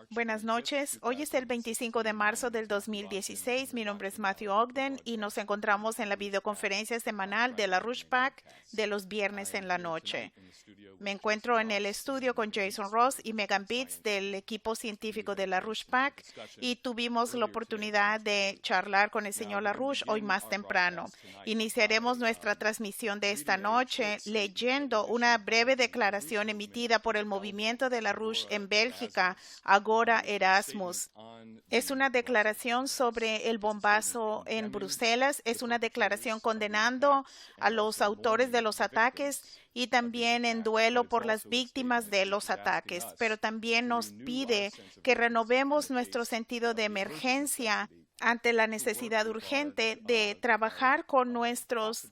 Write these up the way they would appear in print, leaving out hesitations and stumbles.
Buenas noches. Hoy es el 25 de marzo del 2016. Mi nombre es Matthew Ogden y nos encontramos en la videoconferencia semanal de la RUSHPAC de los viernes en la noche. Me encuentro en el estudio con Jason Ross y Megan Pitts del equipo científico de la RUSHPAC y tuvimos la oportunidad de charlar con el señor LaRouche hoy más temprano. Iniciaremos nuestra transmisión de esta noche leyendo una breve declaración emitida por el movimiento de LaRouche en Bélgica, Agora Erasmus. Es una declaración sobre el bombazo en Bruselas, es una declaración condenando a los autores de los ataques y también en duelo por las víctimas de los ataques, pero también nos pide que renovemos nuestro sentido de emergencia ante la necesidad urgente de trabajar con nuestros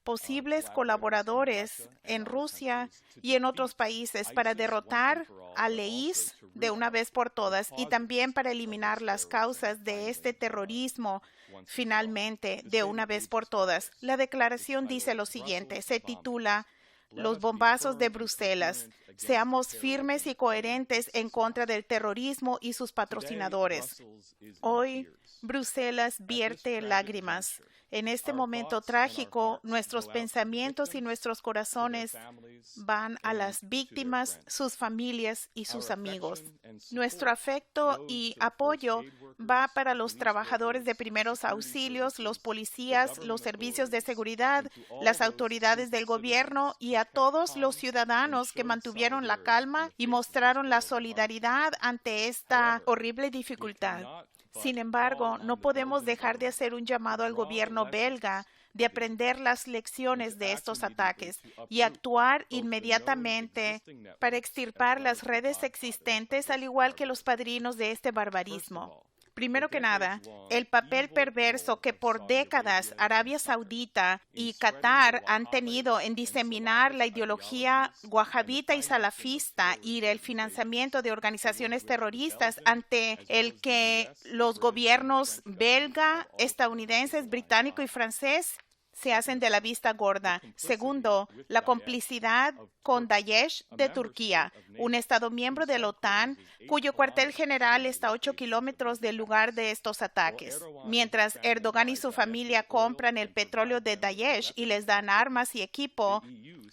posibles colaboradores en Rusia y en otros países para derrotar al ISIS de una vez por todas y también para eliminar las causas de este terrorismo finalmente de una vez por todas. La declaración dice lo siguiente, se titula Los bombazos de Bruselas. Seamos firmes y coherentes en contra del terrorismo y sus patrocinadores. Hoy, Bruselas vierte lágrimas. En este momento trágico, nuestros pensamientos y nuestros corazones van a las víctimas, sus familias y sus amigos. Nuestro afecto y apoyo va para los trabajadores de primeros auxilios, los policías, los servicios de seguridad, las autoridades del gobierno y a todos los ciudadanos que mantuvieron la calma y mostraron la solidaridad ante esta horrible dificultad. Sin embargo, no podemos dejar de hacer un llamado al gobierno belga de aprender las lecciones de estos ataques y actuar inmediatamente para extirpar las redes existentes, al igual que los padrinos de este barbarismo. Primero que nada, el papel perverso que por décadas Arabia Saudita y Qatar han tenido en diseminar la ideología wahabita y salafista y el financiamiento de organizaciones terroristas ante el que los gobiernos belga, estadounidenses, británico y francés se hacen de la vista gorda. Segundo, la complicidad con Daesh de Turquía, un Estado miembro de la OTAN, cuyo cuartel general está a 8 kilómetros del lugar de estos ataques. Mientras Erdogan y su familia compran el petróleo de Daesh y les dan armas y equipo,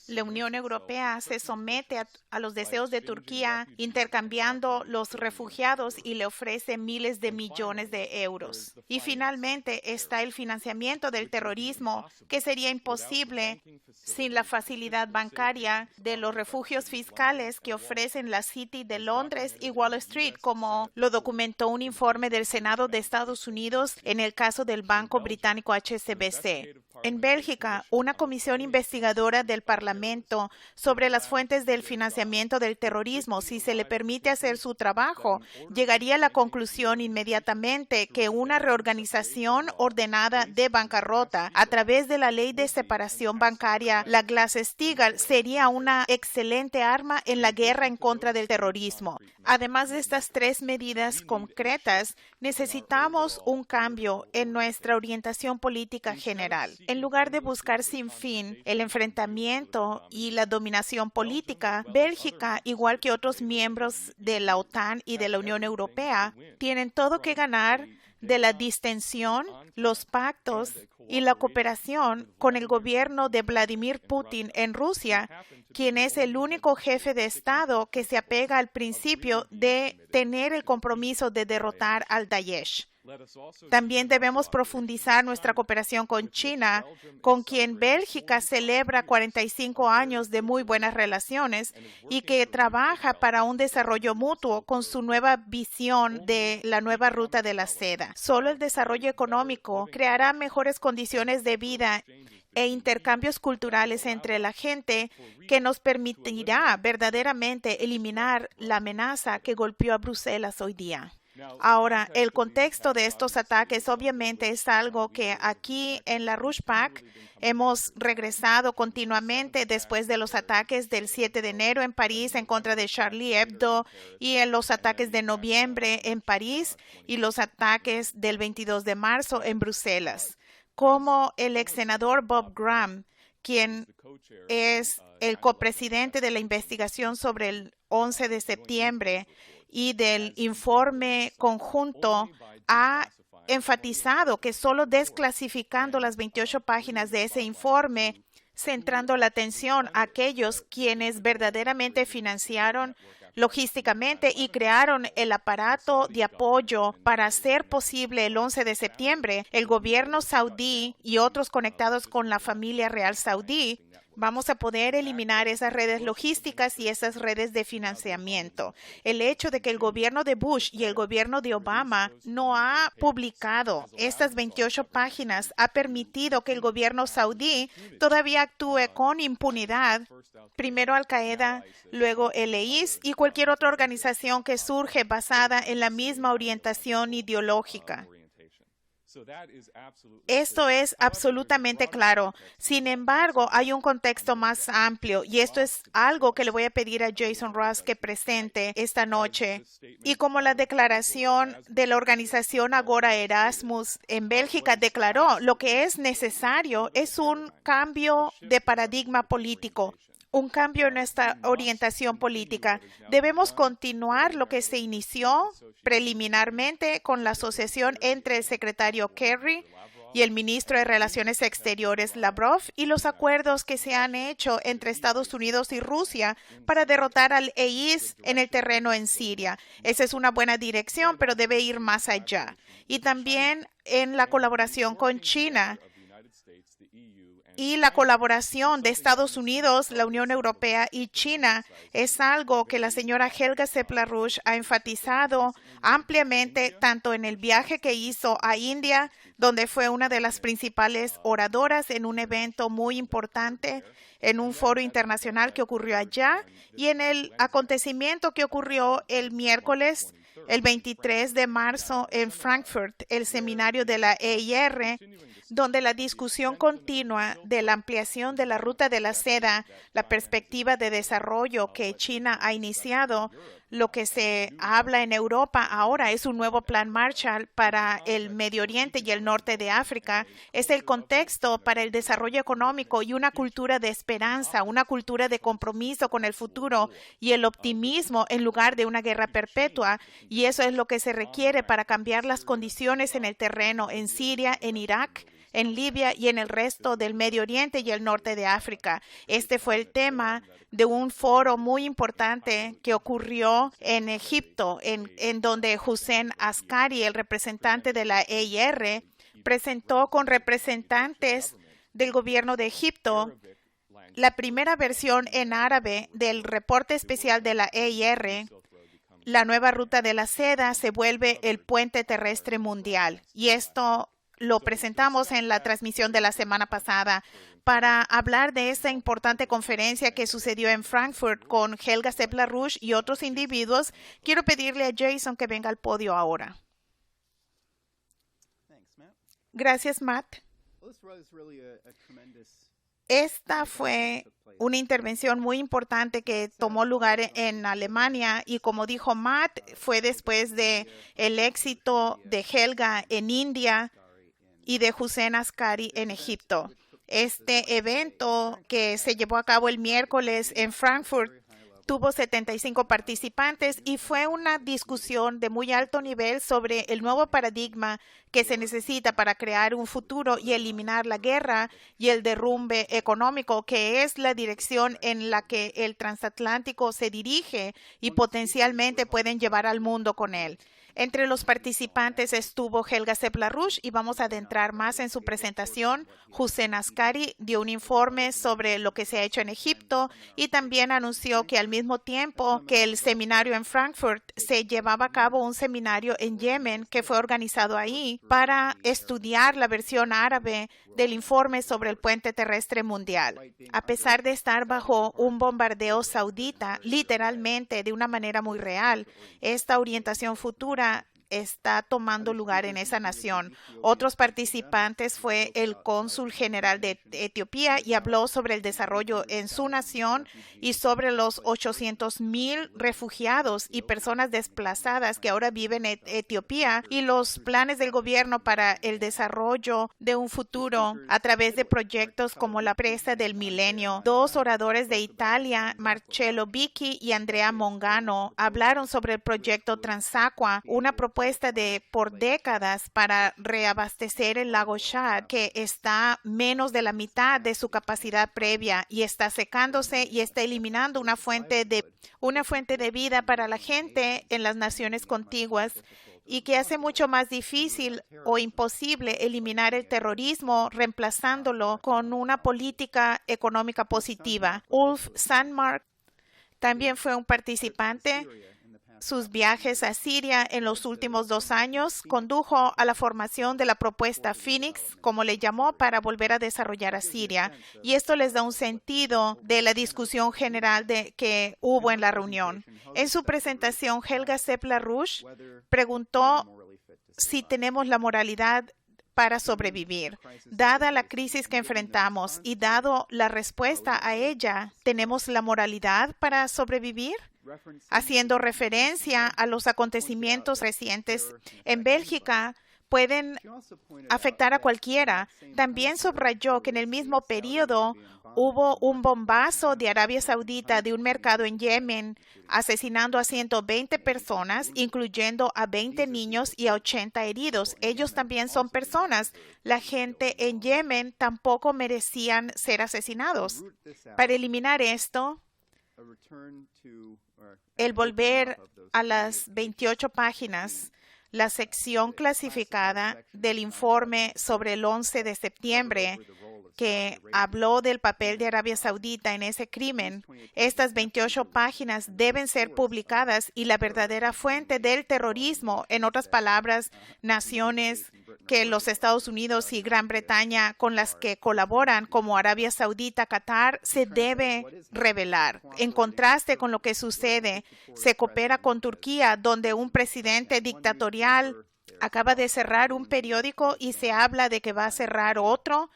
la Unión Europea se somete a los deseos de Turquía, intercambiando los refugiados y le ofrece miles de millones de euros. Y finalmente está el financiamiento del terrorismo, que sería imposible sin la facilidad bancaria de los refugios fiscales que ofrecen la City de Londres y Wall Street, como lo documentó un informe del Senado de Estados Unidos en el caso del banco británico HSBC. En Bélgica, una comisión investigadora del Parlamento sobre las fuentes del financiamiento del terrorismo, si se le permite hacer su trabajo, llegaría a la conclusión inmediatamente que una reorganización ordenada de bancarrota a través de la ley de separación bancaria, la Glass-Steagall, sería una excelente arma en la guerra en contra del terrorismo. Además de estas tres medidas concretas, necesitamos un cambio en nuestra orientación política general. En lugar de buscar sin fin el enfrentamiento y la dominación política, Bélgica, igual que otros miembros de la OTAN y de la Unión Europea, tienen todo que ganar de la distensión, los pactos y la cooperación con el gobierno de Vladimir Putin en Rusia, quien es el único jefe de Estado que se apega al principio de tener el compromiso de derrotar al Daesh. También debemos profundizar nuestra cooperación con China, con quien Bélgica celebra 45 años de muy buenas relaciones y que trabaja para un desarrollo mutuo con su nueva visión de la nueva ruta de la seda. Solo el desarrollo económico creará mejores condiciones de vida e intercambios culturales entre la gente que nos permitirá verdaderamente eliminar la amenaza que golpeó a Bruselas hoy día. Ahora, el contexto de estos ataques obviamente es algo que aquí en la RUSHPAC hemos regresado continuamente después de los ataques del 7 de enero en París en contra de Charlie Hebdo y en los ataques de noviembre en París y los ataques del 22 de marzo en Bruselas. Como el ex senador Bob Graham, quien es el copresidente de la investigación sobre el 11 de septiembre, y del informe conjunto ha enfatizado que solo desclasificando las 28 páginas de ese informe, centrando la atención a aquellos quienes verdaderamente financiaron logísticamente y crearon el aparato de apoyo para hacer posible el 11 de septiembre, el gobierno saudí y otros conectados con la familia real saudí, vamos a poder eliminar esas redes logísticas y esas redes de financiamiento. El hecho de que el gobierno de Bush y el gobierno de Obama no ha publicado estas 28 páginas ha permitido que el gobierno saudí todavía actúe con impunidad, primero Al-Qaeda, luego el ISIS y cualquier otra organización que surge basada en la misma orientación ideológica. Esto es absolutamente claro. Sin embargo, hay un contexto más amplio y esto es algo que le voy a pedir a Jason Ross que presente esta noche. Y como la declaración de la organización Agora Erasmus en Bélgica declaró, lo que es necesario es un cambio de paradigma político. Un cambio en nuestra orientación política. Debemos continuar lo que se inició preliminarmente con la asociación entre el secretario Kerry y el ministro de Relaciones Exteriores Lavrov y los acuerdos que se han hecho entre Estados Unidos y Rusia para derrotar al ISIS en el terreno en Siria. Esa es una buena dirección, pero debe ir más allá. Y también en la colaboración con China. Y la colaboración de Estados Unidos, la Unión Europea y China es algo que la señora Helga Sepp-LaRouche ha enfatizado ampliamente tanto en el viaje que hizo a India, donde fue una de las principales oradoras en un evento muy importante, en un foro internacional que ocurrió allá, y en el acontecimiento que ocurrió el miércoles, el 23 de marzo en Frankfurt, el seminario de la EIR, donde la discusión continua de la ampliación de la ruta de la seda, la perspectiva de desarrollo que China ha iniciado, lo que se habla en Europa ahora es un nuevo plan Marshall para el Medio Oriente y el norte de África, es el contexto para el desarrollo económico y una cultura de esperanza, una cultura de compromiso con el futuro y el optimismo en lugar de una guerra perpetua. Y eso es lo que se requiere para cambiar las condiciones en el terreno en Siria, en Irak, en Libia y en el resto del Medio Oriente y el norte de África. Este fue el tema de un foro muy importante que ocurrió en Egipto, en donde Hussein Askari, el representante de la EIR, presentó con representantes del gobierno de Egipto la primera versión en árabe del reporte especial de la EIR. La nueva ruta de la seda se vuelve el puente terrestre mundial. Y esto lo presentamos en la transmisión de la semana pasada. Para hablar de esta importante conferencia que sucedió en Frankfurt con Helga Sepp-LaRouche y otros individuos, quiero pedirle a Jason que venga al podio ahora. Gracias, Matt. Esta fue una intervención muy importante que tomó lugar en Alemania y, como dijo Matt, fue después de el éxito de Helga en India y de Hussein Askari en Egipto. Este evento que se llevó a cabo el miércoles en Frankfurt tuvo 75 participantes y fue una discusión de muy alto nivel sobre el nuevo paradigma que se necesita para crear un futuro y eliminar la guerra y el derrumbe económico, que es la dirección en la que el transatlántico se dirige y potencialmente pueden llevar al mundo con él. Entre los participantes estuvo Helga Sepp-LaRouche y vamos a adentrar más en su presentación. Hussein Askari dio un informe sobre lo que se ha hecho en Egipto y también anunció que al mismo tiempo que el seminario en Frankfurt se llevaba a cabo un seminario en Yemen que fue organizado ahí para estudiar la versión árabe del informe sobre el puente terrestre mundial. A pesar de estar bajo un bombardeo saudita, literalmente de una manera muy real, esta orientación futura está tomando lugar en esa nación. Otros participantes fue el cónsul general de Etiopía y habló sobre el desarrollo en su nación y sobre los 800,000 refugiados y personas desplazadas que ahora viven en Etiopía y los planes del gobierno para el desarrollo de un futuro a través de proyectos como la presa del milenio. Dos oradores de Italia, Marcello Bicchi y Andrea Mongano, hablaron sobre el proyecto Transaqua, una propuesta por décadas para reabastecer el lago Chad, que está menos de la mitad de su capacidad previa y está secándose y está eliminando una fuente de vida para la gente en las naciones contiguas, y que hace mucho más difícil o imposible eliminar el terrorismo, reemplazándolo con una política económica positiva. Ulf Sandmark también fue un participante. Sus viajes a Siria en los últimos 2 años condujo a la formación de la propuesta Phoenix, como le llamó, para volver a desarrollar a Siria. Y esto les da un sentido de la discusión general que hubo en la reunión. En su presentación, Helga Sepp-LaRouche preguntó si tenemos la moralidad para sobrevivir. Dada la crisis que enfrentamos y dado la respuesta a ella, ¿tenemos la moralidad para sobrevivir? Haciendo referencia a los acontecimientos recientes en Bélgica, pueden afectar a cualquiera. También subrayó que en el mismo periodo hubo un bombazo de Arabia Saudita de un mercado en Yemen, asesinando a 120 personas, incluyendo a 20 niños y a 80 heridos. Ellos también son personas. La gente en Yemen tampoco merecían ser asesinados. Para eliminar esto, el volver a las 28 páginas, la sección clasificada del informe sobre el 11 de septiembre, que habló del papel de Arabia Saudita en ese crimen. Estas 28 páginas deben ser publicadas y la verdadera fuente del terrorismo, en otras palabras, naciones que los Estados Unidos y Gran Bretaña con las que colaboran, como Arabia Saudita, Qatar, se debe revelar. En contraste con lo que sucede, se coopera con Turquía, donde un presidente dictatorial acaba de cerrar un periódico y se habla de que va a cerrar otro,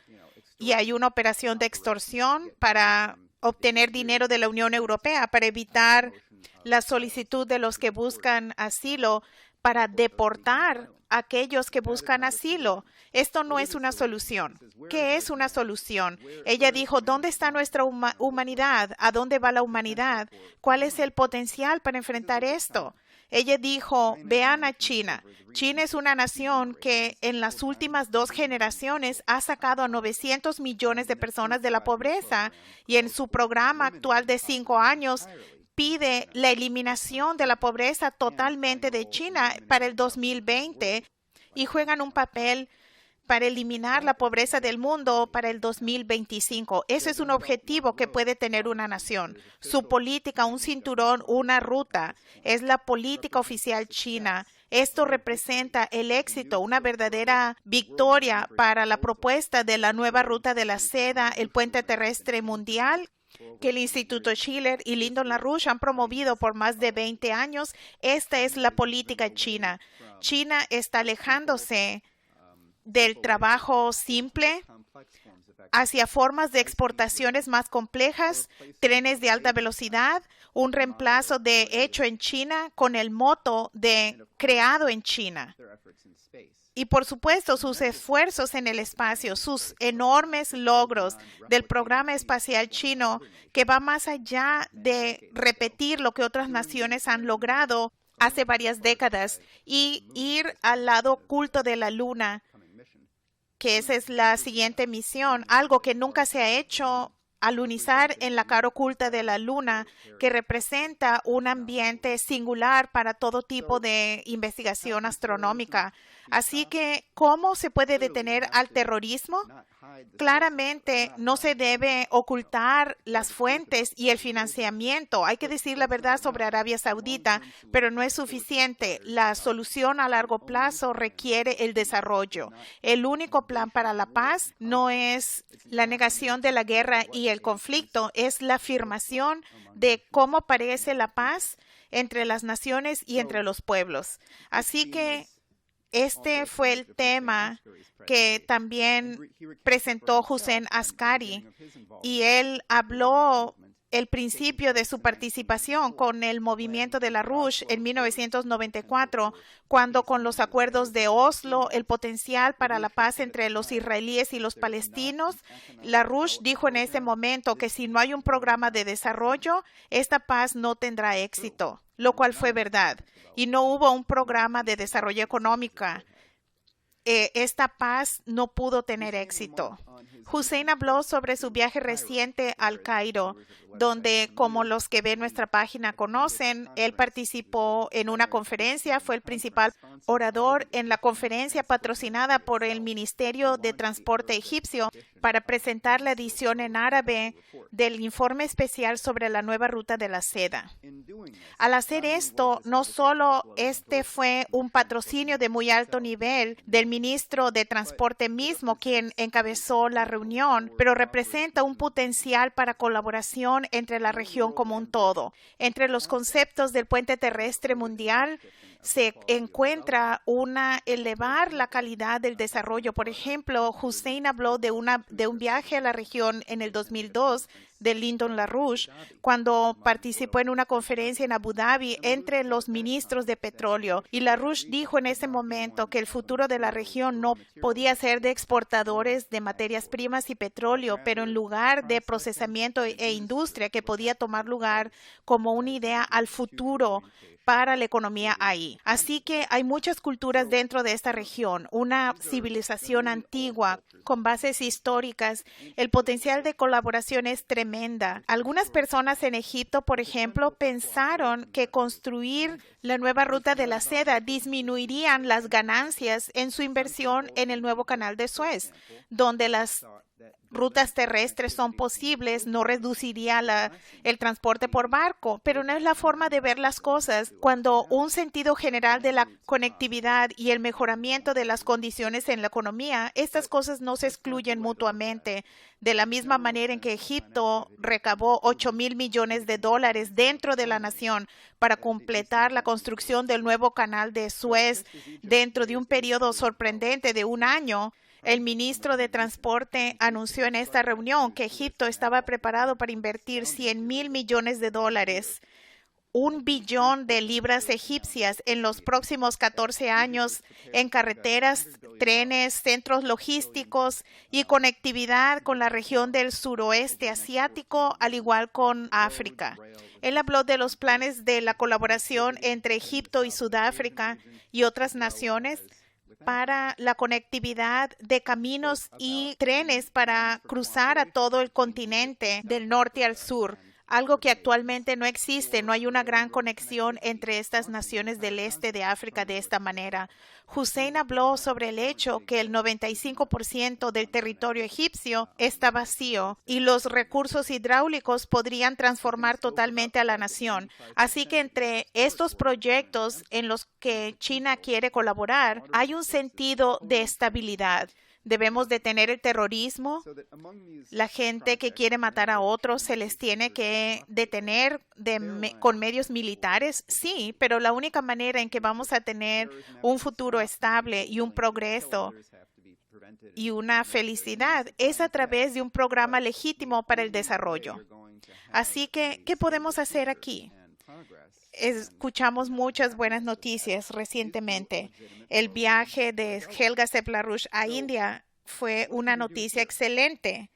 y hay una operación de extorsión para obtener dinero de la Unión Europea para evitar la solicitud de los que buscan asilo, para deportar a aquellos que buscan asilo. Esto no es una solución. ¿Qué es una solución? Ella dijo, ¿dónde está nuestra humanidad? ¿A dónde va la humanidad? ¿Cuál es el potencial para enfrentar esto? Ella dijo, vean a China. China es una nación que en las últimas 2 generaciones ha sacado a 900 millones de personas de la pobreza, y en su programa actual de 5 años pide la eliminación de la pobreza totalmente de China para el 2020 y juegan un papel para eliminar la pobreza del mundo para el 2025. Eso es un objetivo que puede tener una nación. Su política, un cinturón, una ruta, es la política oficial china. Esto representa el éxito, una verdadera victoria para la propuesta de la nueva ruta de la seda, el puente terrestre mundial, que el Instituto Schiller y Lyndon LaRouche han promovido por más de 20 años. Esta es la política china. China está alejándose del trabajo simple hacia formas de exportaciones más complejas, trenes de alta velocidad, un reemplazo de hecho en China con el moto de creado en China. Y por supuesto, sus esfuerzos en el espacio, sus enormes logros del programa espacial chino, que va más allá de repetir lo que otras naciones han logrado hace varias décadas y ir al lado oculto de la Luna, que esa es la siguiente misión, algo que nunca se ha hecho, alunizar en la cara oculta de la Luna, que representa un ambiente singular para todo tipo de investigación astronómica. Así que, ¿cómo se puede detener al terrorismo? Claramente no se debe ocultar las fuentes y el financiamiento. Hay que decir la verdad sobre Arabia Saudita, pero no es suficiente. La solución a largo plazo requiere el desarrollo. El único plan para la paz no es la negación de la guerra y el conflicto, es la afirmación de cómo parece la paz entre las naciones y entre los pueblos. Así que este fue el tema que también presentó Hussein Askari, y él habló el principio de su participación con el movimiento de LaRouche en 1994, cuando con los acuerdos de Oslo, el potencial para la paz entre los israelíes y los palestinos, LaRouche dijo en ese momento que si no hay un programa de desarrollo, esta paz no tendrá éxito, lo cual fue verdad. Y no hubo un programa de desarrollo económico. Esta paz no pudo tener éxito. Hussein habló sobre su viaje reciente al Cairo, donde, como los que ven nuestra página conocen, él participó en una conferencia, fue el principal orador en la conferencia patrocinada por el Ministerio de Transporte egipcio para presentar la edición en árabe del informe especial sobre la nueva ruta de la seda. Al hacer esto, no solo este fue un patrocinio de muy alto nivel del ministro de Transporte mismo, quien encabezó la reunión, pero representa un potencial para colaboración entre la región como un todo. Entre los conceptos del puente terrestre mundial se encuentra elevar la calidad del desarrollo. Por ejemplo, Hussein habló de un viaje a la región en el 2002 de Lyndon LaRouche, cuando participó en una conferencia en Abu Dhabi entre los ministros de petróleo. Y LaRouche dijo en ese momento que el futuro de la región no podía ser de exportadores de materias primas y petróleo, pero en lugar de procesamiento e industria, que podía tomar lugar como una idea al futuro para la economía ahí. Así que hay muchas culturas dentro de esta región, una civilización antigua con bases históricas. El potencial de colaboración es tremenda. Algunas personas en Egipto, por ejemplo, pensaron que construir la nueva ruta de la seda disminuirían las ganancias en su inversión en el nuevo canal de Suez, donde las rutas terrestres son posibles, no reduciría el transporte por barco, pero no es la forma de ver las cosas. Cuando un sentido general de la conectividad y el mejoramiento de las condiciones en la economía, estas cosas no se excluyen mutuamente. De la misma manera en que Egipto recabó $8,000 millones dentro de la nación para completar la construcción del nuevo canal de Suez dentro de un periodo sorprendente de un año, el ministro de Transporte anunció en esta reunión que Egipto estaba preparado para invertir $100,000 millones, 1 billón de libras egipcias en los próximos 14 años en carreteras, trenes, centros logísticos y conectividad con la región del suroeste asiático, al igual con África. Él habló de los planes de la colaboración entre Egipto y Sudáfrica y otras naciones para la conectividad de caminos y trenes para cruzar a todo el continente del norte al sur, algo que actualmente no existe. No hay una gran conexión entre estas naciones del este de África de esta manera. Hussein habló sobre el hecho que el 95% del territorio egipcio está vacío y los recursos hidráulicos podrían transformar totalmente a la nación. Así que entre estos proyectos en los que China quiere colaborar, hay un sentido de estabilidad. Debemos detener el terrorismo. La gente que quiere matar a otros se les tiene que detener con medios militares, sí, pero la única manera en que vamos a tener un futuro estable y un progreso y una felicidad es a través de un programa legítimo para el desarrollo. Así que, ¿qué podemos hacer aquí? Escuchamos muchas buenas noticias recientemente. El viaje de Helga Sepp-LaRouche a India fue una noticia excelente.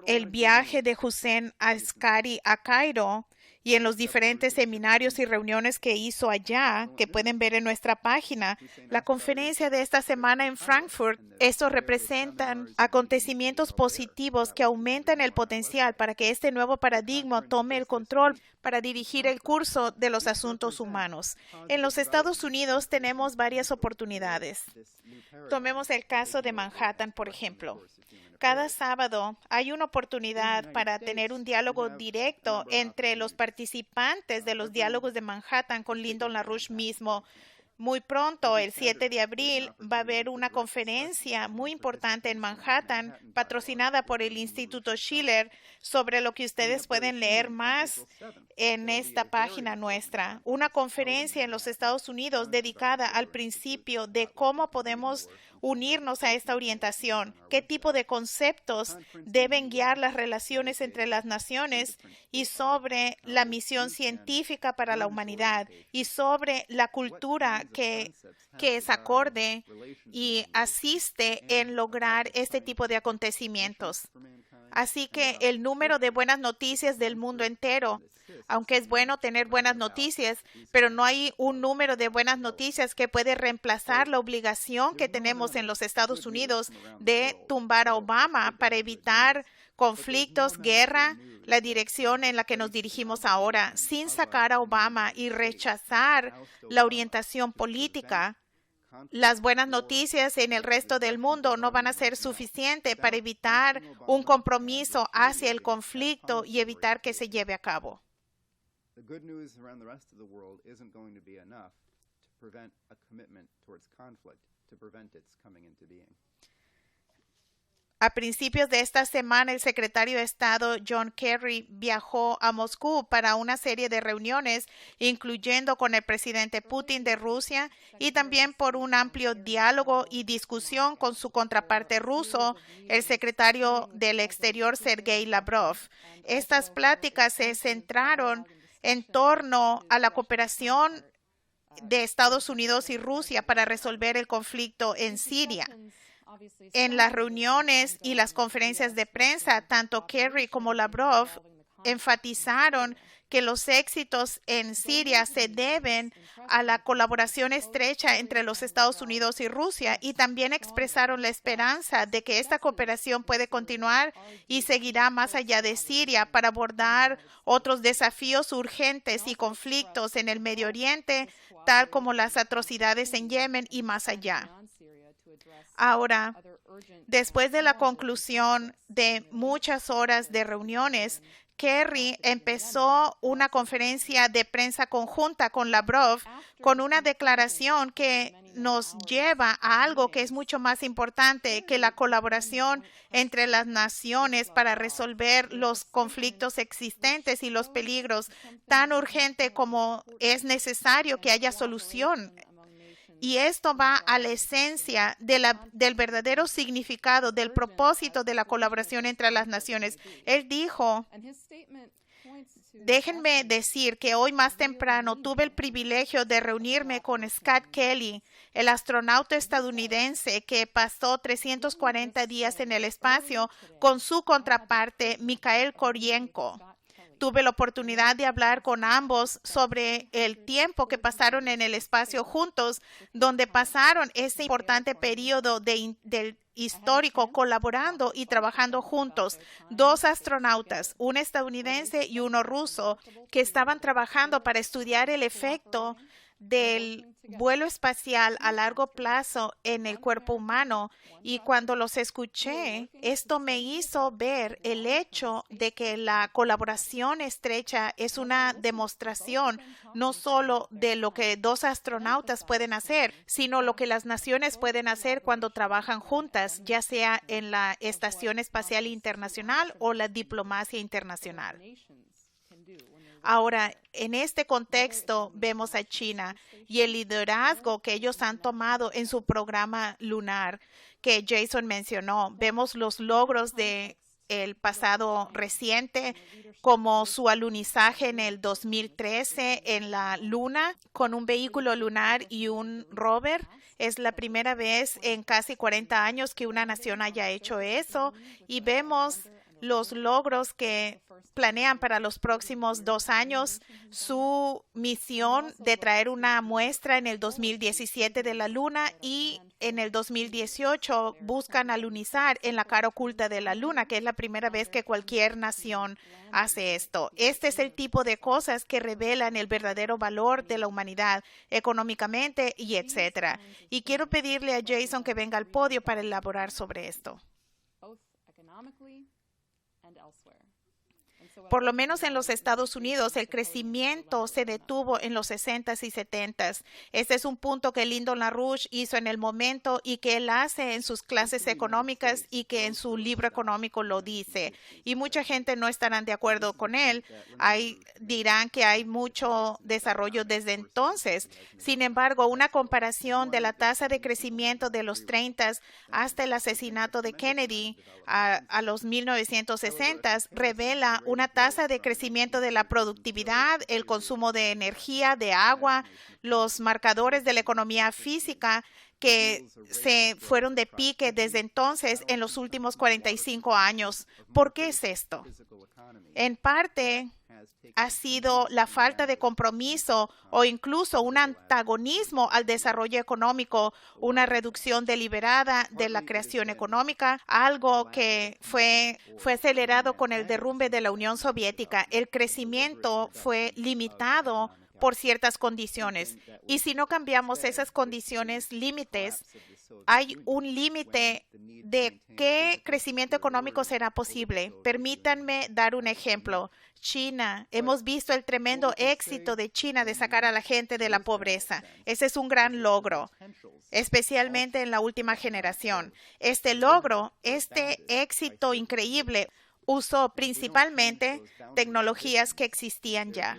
El viaje de Hussein Askari a Cairo y en los diferentes seminarios y reuniones que hizo allá, que pueden ver en nuestra página. La conferencia de esta semana en Frankfurt, estos representan acontecimientos positivos que aumentan el potencial para que este nuevo paradigma tome el control para dirigir el curso de los asuntos humanos. En los Estados Unidos tenemos varias oportunidades. Tomemos el caso de Manhattan, por ejemplo. Cada sábado hay una oportunidad para tener un diálogo directo entre los participantes de los diálogos de Manhattan con Lyndon LaRouche mismo. Muy pronto, el 7 de abril, va a haber una conferencia muy importante en Manhattan, patrocinada por el Instituto Schiller, sobre lo que ustedes pueden leer más en esta página nuestra. Una conferencia en los Estados Unidos dedicada al principio de cómo podemos unirnos a esta orientación, qué tipo de conceptos deben guiar las relaciones entre las naciones y sobre la misión científica para la humanidad y sobre la cultura que es acorde y asiste en lograr este tipo de acontecimientos. Así que el número de buenas noticias del mundo entero, aunque es bueno tener buenas noticias, pero no hay un número de buenas noticias que puede reemplazar la obligación que tenemos en los Estados Unidos de tumbar a Obama para evitar conflictos, guerra, la dirección en la que nos dirigimos ahora, sin sacar a Obama y rechazar la orientación política. Las buenas noticias en el resto del mundo no van a ser suficientes para evitar un compromiso hacia el conflicto y evitar que se lleve a cabo. The good news around the rest of the world isn't going to be enough to prevent a commitment towards conflict, to prevent its coming into being. A principios de esta semana, el secretario de Estado John Kerry viajó a Moscú para una serie de reuniones, incluyendo con el presidente Putin de Rusia y también por un amplio diálogo y discusión con su contraparte ruso, el secretario del Exterior Sergei Lavrov. Estas pláticas se centraron en torno a la cooperación de Estados Unidos y Rusia para resolver el conflicto en Siria. En las reuniones y las conferencias de prensa, tanto Kerry como Lavrov enfatizaron que los éxitos en Siria se deben a la colaboración estrecha entre los Estados Unidos y Rusia y también expresaron la esperanza de que esta cooperación puede continuar y seguirá más allá de Siria para abordar otros desafíos urgentes y conflictos en el Medio Oriente, tal como las atrocidades en Yemen y más allá. Ahora, después de la conclusión de muchas horas de reuniones, Kerry empezó una conferencia de prensa conjunta con Lavrov con una declaración que nos lleva a algo que es mucho más importante que la colaboración entre las naciones para resolver los conflictos existentes y los peligros, tan urgente como es necesario que haya solución. Y esto va a la esencia del verdadero significado, del propósito de la colaboración entre las naciones. Él dijo, déjenme decir que hoy más temprano tuve el privilegio de reunirme con Scott Kelly, el astronauta estadounidense que pasó 340 días en el espacio con su contraparte, Mikhail Koryenko. Tuve la oportunidad de hablar con ambos sobre el tiempo que pasaron en el espacio juntos, donde pasaron ese importante periodo del histórico colaborando y trabajando juntos. Dos astronautas, un estadounidense y uno ruso, que estaban trabajando para estudiar el efecto del vuelo espacial a largo plazo en el cuerpo humano, y cuando los escuché, esto me hizo ver el hecho de que la colaboración estrecha es una demostración no solo de lo que dos astronautas pueden hacer, sino lo que las naciones pueden hacer cuando trabajan juntas, ya sea en la Estación Espacial Internacional o la diplomacia internacional. Ahora, en este contexto vemos a China y el liderazgo que ellos han tomado en su programa lunar que Jason mencionó. Vemos los logros del pasado reciente, como su alunizaje en el 2013 en la Luna con un vehículo lunar y un rover. Es la primera vez en casi 40 años que una nación haya hecho eso, y vemos los logros que planean para los próximos 2 años, su misión de traer una muestra en el 2017 de la Luna, y en el 2018 buscan alunizar en la cara oculta de la Luna, que es la primera vez que cualquier nación hace esto. Este es el tipo de cosas que revelan el verdadero valor de la humanidad económicamente y etcétera. Y quiero pedirle a Jason que venga al podio para elaborar sobre esto. Por lo menos en los Estados Unidos, el crecimiento se detuvo en los 60s y 70s. Este es un punto que Lyndon LaRouche hizo en el momento y que él hace en sus clases económicas y que en su libro económico lo dice. Y mucha gente no estarán de acuerdo con él. Dirán que hay mucho desarrollo desde entonces. Sin embargo, una comparación de la tasa de crecimiento de los 30s hasta el asesinato de Kennedy a los 1960s revela una tasa de crecimiento de la productividad, el consumo de energía, de agua, los marcadores de la economía física que se fueron de pique desde entonces en los últimos 45 años. ¿Por qué es esto? En parte ha sido la falta de compromiso o incluso un antagonismo al desarrollo económico, una reducción deliberada de la creación económica, algo que fue acelerado con el derrumbe de la Unión Soviética. El crecimiento fue limitado por ciertas condiciones. Y si no cambiamos esas condiciones límites, hay un límite de qué crecimiento económico será posible. Permítanme dar un ejemplo. China, hemos visto el tremendo éxito de China de sacar a la gente de la pobreza. Ese es un gran logro, especialmente en la última generación. Este éxito increíble, usó principalmente tecnologías que existían ya.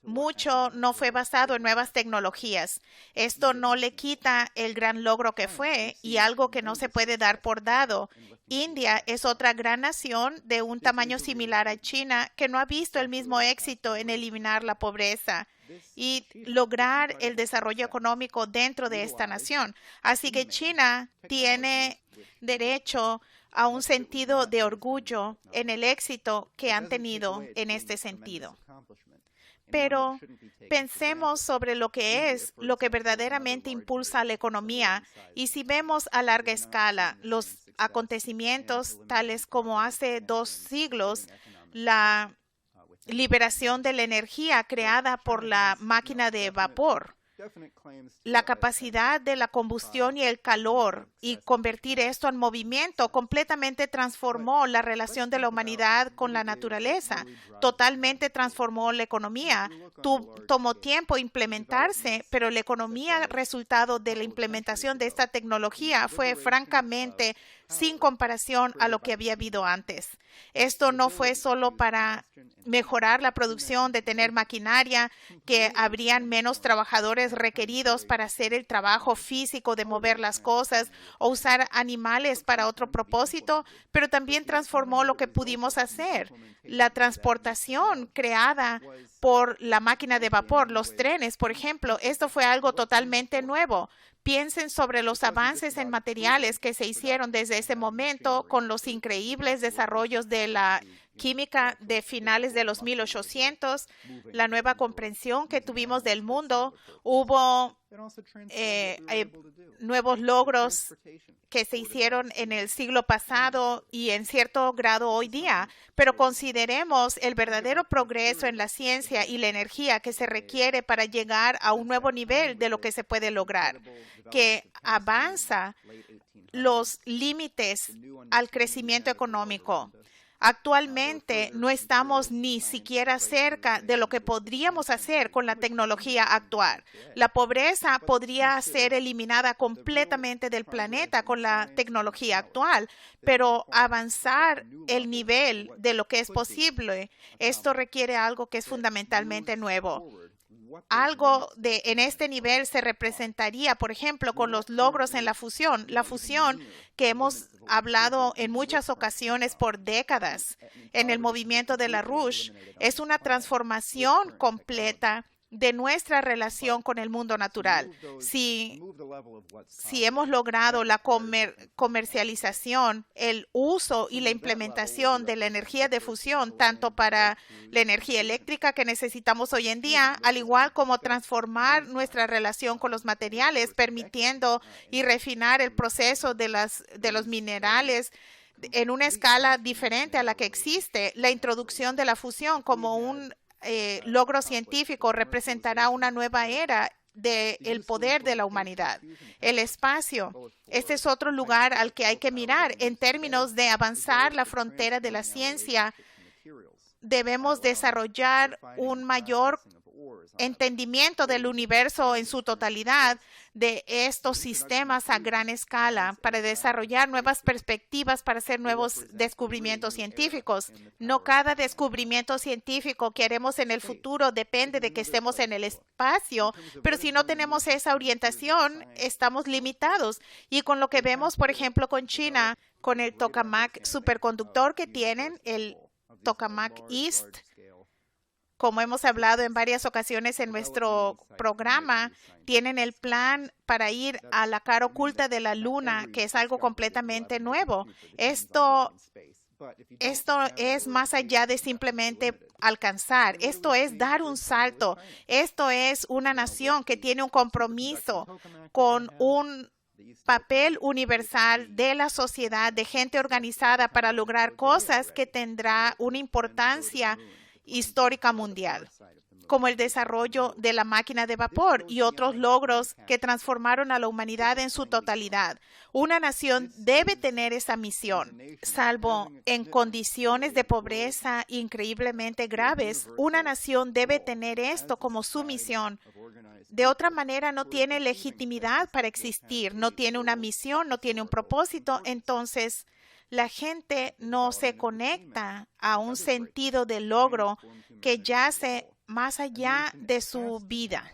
Mucho no fue basado en nuevas tecnologías. Esto no le quita el gran logro que fue y algo que no se puede dar por dado. India es otra gran nación de un tamaño similar a China que no ha visto el mismo éxito en eliminar la pobreza y lograr el desarrollo económico dentro de esta nación. Así que China tiene derecho a un sentido de orgullo en el éxito que han tenido en este sentido. Pero pensemos sobre lo que verdaderamente impulsa la economía. Y si vemos a larga escala los acontecimientos tales como hace 2 siglos, la liberación de la energía creada por la máquina de vapor, la capacidad de la combustión y el calor y convertir esto en movimiento completamente transformó la relación de la humanidad con la naturaleza, totalmente transformó la economía. Tomó tiempo implementarse, pero la economía resultado de la implementación de esta tecnología fue francamente sin comparación a lo que había habido antes. Esto no fue solo para mejorar la producción, de tener maquinaria, que habrían menos trabajadores requeridos para hacer el trabajo físico de mover las cosas o usar animales para otro propósito, pero también transformó lo que pudimos hacer. La transportación creada por la máquina de vapor, los trenes, por ejemplo, esto fue algo totalmente nuevo. Piensen sobre los avances en materiales que se hicieron desde ese momento con los increíbles desarrollos de la química de finales de los 1800, la nueva comprensión que tuvimos del mundo. Hubo nuevos logros que se hicieron en el siglo pasado y en cierto grado hoy día, pero consideremos el verdadero progreso en la ciencia y la energía que se requiere para llegar a un nuevo nivel de lo que se puede lograr, que avanza los límites al crecimiento económico. Actualmente no estamos ni siquiera cerca de lo que podríamos hacer con la tecnología actual. La pobreza podría ser eliminada completamente del planeta con la tecnología actual, pero avanzar el nivel de lo que es posible, esto requiere algo que es fundamentalmente nuevo. Algo en este nivel se representaría, por ejemplo, con los logros en la fusión. La fusión que hemos hablado en muchas ocasiones por décadas en el movimiento de LaRouche es una transformación completa de nuestra relación con el mundo natural. Si hemos logrado la comercialización, el uso y la implementación de la energía de fusión, tanto para la energía eléctrica que necesitamos hoy en día, al igual como transformar nuestra relación con los materiales, permitiendo y refinar el proceso de los minerales en una escala diferente a la que existe, la introducción de la fusión como un logro científico representará una nueva era del poder de la humanidad. El espacio, este es otro lugar al que hay que mirar en términos de avanzar la frontera de la ciencia debemos desarrollar un mayor entendimiento del universo en su totalidad, de estos sistemas a gran escala, para desarrollar nuevas perspectivas, para hacer nuevos descubrimientos científicos. No cada descubrimiento científico que haremos en el futuro depende de que estemos en el espacio, pero si no tenemos esa orientación, estamos limitados. Y con lo que vemos, por ejemplo, con China, con el tokamak superconductor que tienen, el tokamak East, como hemos hablado en varias ocasiones en nuestro programa, tienen el plan para ir a la cara oculta de la Luna, que es algo completamente nuevo. Esto es más allá de simplemente alcanzar. Esto es dar un salto. Esto es una nación que tiene un compromiso con un papel universal de la sociedad, de gente organizada para lograr cosas que tendrá una importancia histórica mundial, como el desarrollo de la máquina de vapor y otros logros que transformaron a la humanidad en su totalidad. Una nación debe tener esa misión, salvo en condiciones de pobreza increíblemente graves. Una nación debe tener esto como su misión. De otra manera, no tiene legitimidad para existir, no tiene una misión, no tiene un propósito. Entonces, la gente no se conecta a un sentido de logro que yace más allá de su vida.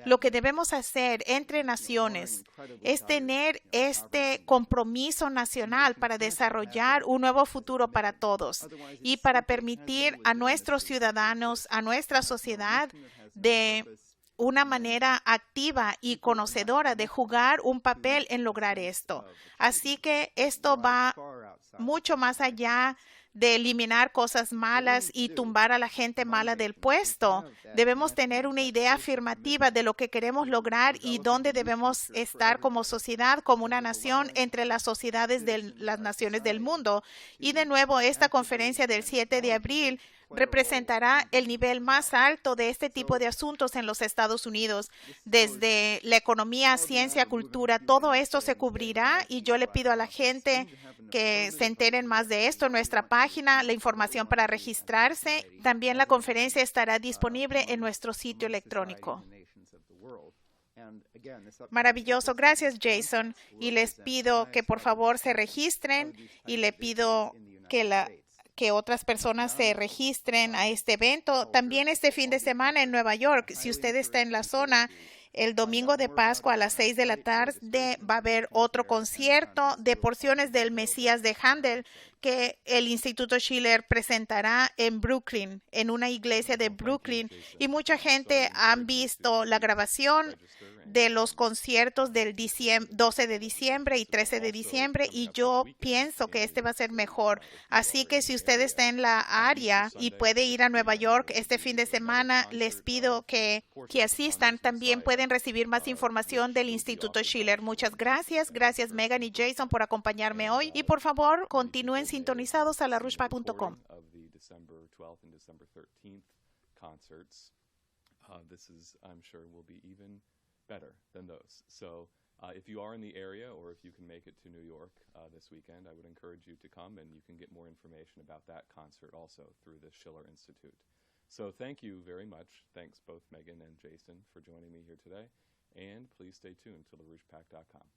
Lo que debemos hacer entre naciones es tener este compromiso nacional para desarrollar un nuevo futuro para todos y para permitir a nuestros ciudadanos, a nuestra sociedad, de una manera activa y conocedora de jugar un papel en lograr esto. Así que esto va mucho más allá de eliminar cosas malas y tumbar a la gente mala del puesto. Debemos tener una idea afirmativa de lo que queremos lograr y dónde debemos estar como sociedad, como una nación entre las sociedades de las naciones del mundo. Y de nuevo, esta conferencia del 7 de abril representará el nivel más alto de este tipo de asuntos en los Estados Unidos. Desde la economía, ciencia, cultura, todo esto se cubrirá y yo le pido a la gente que se enteren más de esto en nuestra página, la información para registrarse. También la conferencia estará disponible en nuestro sitio electrónico. Maravilloso. Gracias, Jason. Y les pido que por favor se registren y le pido que otras personas se registren a este evento. También este fin de semana en Nueva York, si usted está en la zona, el domingo de Pascua a las 6 de la tarde va a haber otro concierto de porciones del Mesías de Handel que el Instituto Schiller presentará en Brooklyn, en una iglesia de Brooklyn. Y mucha gente ha visto la grabación de los conciertos del 12 de diciembre y 13 de diciembre y yo pienso que este va a ser mejor. Así que si usted está en la área y puede ir a Nueva York este fin de semana, les pido que asistan. También pueden recibir más información del Instituto Schiller. Muchas gracias. Gracias Megan y Jason por acompañarme hoy y por favor continúen sintonizados a larushpack.com. Better than those. So if you are in the area or if you can make it to New York this weekend, I would encourage you to come and you can get more information about that concert also through the Schiller Institute. So thank you very much. Thanks both Megan and Jason for joining me here today. And please stay tuned to LaRouchePack.com.